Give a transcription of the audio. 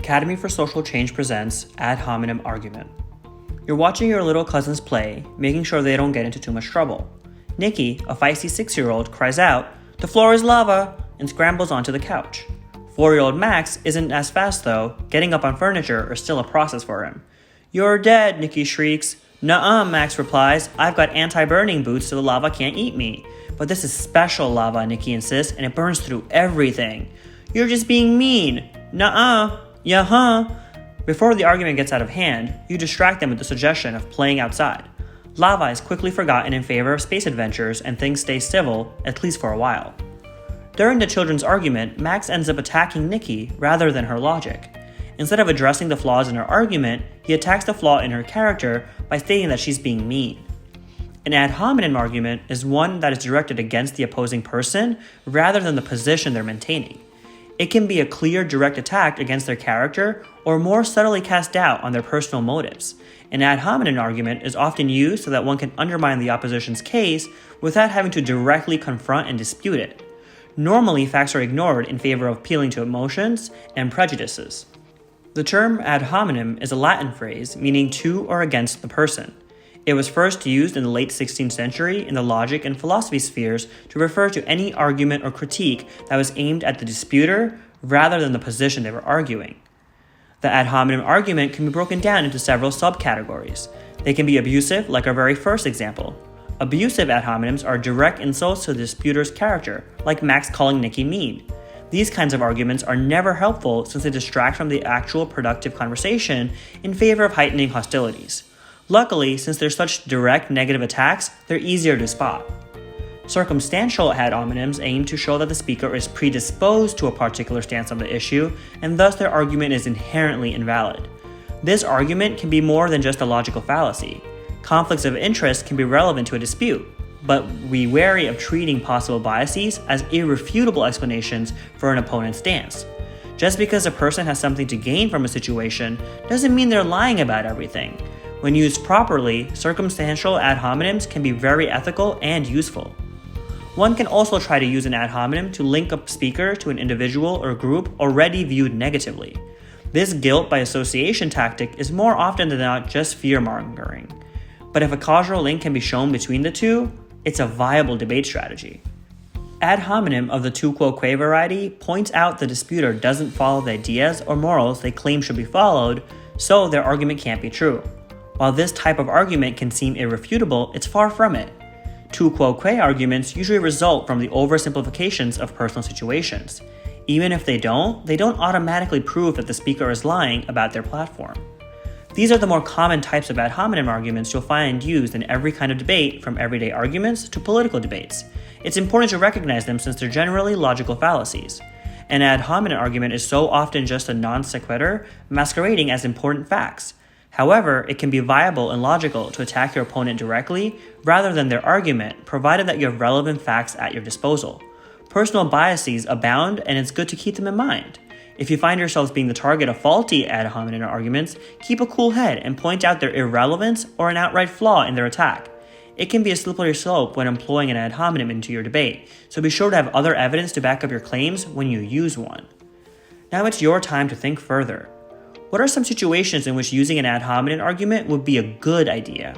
Academy for Social Change presents Ad Hominem Argument. You're watching your little cousins play, making sure they don't get into too much trouble. Nikki, a feisty 6-year-old, cries out, "The floor is lava!" and scrambles onto the couch. 4-year-old Max isn't as fast though, getting up on furniture is still a process for him. "You're dead," Nikki shrieks. "Nuh-uh," Max replies, "I've got anti-burning boots so the lava can't eat me." "But this is special lava," Nikki insists, "and it burns through everything." "You're just being mean." "Nuh-uh." "Yeah-huh." Before the argument gets out of hand, you distract them with the suggestion of playing outside. Lava is quickly forgotten in favor of space adventures and things stay civil, at least for a while. During the children's argument, Max ends up attacking Nikki rather than her logic. Instead of addressing the flaws in her argument, he attacks the flaw in her character by stating that she's being mean. An ad hominem argument is one that is directed against the opposing person rather than the position they're maintaining. It can be a clear, direct attack against their character or more subtly cast doubt on their personal motives. An ad hominem argument is often used so that one can undermine the opposition's case without having to directly confront and dispute it. Normally, facts are ignored in favor of appealing to emotions and prejudices. The term ad hominem is a Latin phrase meaning to or against the person. It was first used in the late 16th century in the logic and philosophy spheres to refer to any argument or critique that was aimed at the disputer rather than the position they were arguing. The ad hominem argument can be broken down into several subcategories. They can be abusive, like our very first example. Abusive ad hominems are direct insults to the disputer's character, like Max calling Nikki mean. These kinds of arguments are never helpful since they distract from the actual productive conversation in favor of heightening hostilities. Luckily, since they're such direct negative attacks, they're easier to spot. Circumstantial ad hominems aim to show that the speaker is predisposed to a particular stance on the issue, and thus their argument is inherently invalid. This argument can be more than just a logical fallacy. Conflicts of interest can be relevant to a dispute, but be wary of treating possible biases as irrefutable explanations for an opponent's stance. Just because a person has something to gain from a situation doesn't mean they're lying about everything. When used properly, circumstantial ad hominems can be very ethical and useful. One can also try to use an ad hominem to link a speaker to an individual or group already viewed negatively. This guilt by association tactic is more often than not just fear-mongering. But if a causal link can be shown between the two, it's a viable debate strategy. Ad hominem of the tu quoque variety points out the disputer doesn't follow the ideas or morals they claim should be followed, so their argument can't be true. While this type of argument can seem irrefutable, it's far from it. Tu quoque arguments usually result from the oversimplifications of personal situations. Even if they don't automatically prove that the speaker is lying about their platform. These are the more common types of ad hominem arguments you'll find used in every kind of debate, from everyday arguments to political debates. It's important to recognize them since they're generally logical fallacies. An ad hominem argument is so often just a non sequitur masquerading as important facts. However, it can be viable and logical to attack your opponent directly rather than their argument, provided that you have relevant facts at your disposal. Personal biases abound, and it's good to keep them in mind. If you find yourselves being the target of faulty ad hominem arguments, keep a cool head and point out their irrelevance or an outright flaw in their attack. It can be a slippery slope when employing an ad hominem into your debate, so be sure to have other evidence to back up your claims when you use one. Now it's your time to think further. What are some situations in which using an ad hominem argument would be a good idea?